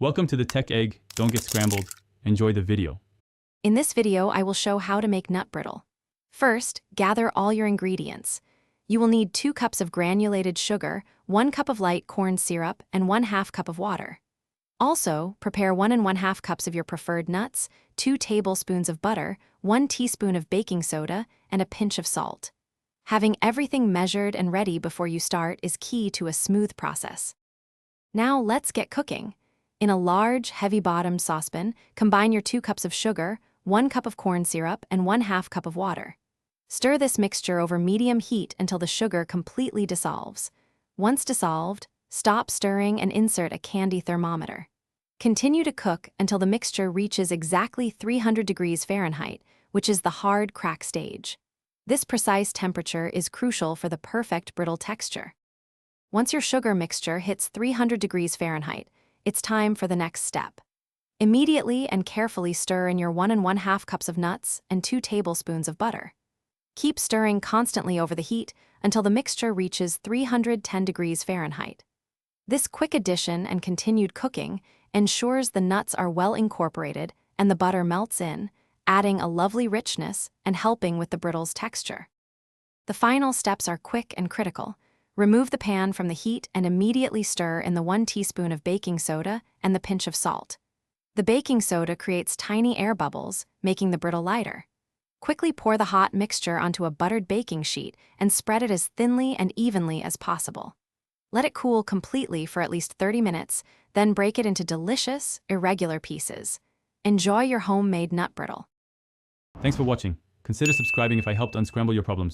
Welcome to the Tech Egg. Don't get scrambled. Enjoy the video. In this video, I will show how to make nut brittle. First, gather all your ingredients. You will need 2 cups of granulated sugar, 1 cup of light corn syrup, and 1/2 cup of water. Also, prepare 1 1/2 cups of your preferred nuts, 2 tablespoons of butter, 1 teaspoon of baking soda, and a pinch of salt. Having everything measured and ready before you start is key to a smooth process. Now let's get cooking. In a large, heavy-bottomed saucepan, combine your 2 cups of sugar, 1 cup of corn syrup, and 1/2 cup of water. Stir this mixture over medium heat until the sugar completely dissolves. Once dissolved, stop stirring and insert a candy thermometer. Continue to cook until the mixture reaches exactly 300 degrees Fahrenheit, which is the hard crack stage. This precise temperature is crucial for the perfect brittle texture. Once your sugar mixture hits 300 degrees Fahrenheit, it's time for the next step. Immediately and carefully stir in your 1 1/2 cups of nuts and 2 tablespoons of butter. Keep stirring constantly over the heat until the mixture reaches 310 degrees Fahrenheit. This quick addition and continued cooking ensures the nuts are well incorporated and the butter melts in, adding a lovely richness and helping with the brittle's texture. The final steps are quick and critical. Remove the pan from the heat and immediately stir in the 1 teaspoon of baking soda and the pinch of salt. The baking soda creates tiny air bubbles, making the brittle lighter. Quickly pour the hot mixture onto a buttered baking sheet and spread it as thinly and evenly as possible. Let it cool completely for at least 30 minutes, then break it into delicious, irregular pieces. Enjoy your homemade nut brittle. Thanks for watching. Consider subscribing if I helped unscramble your problems.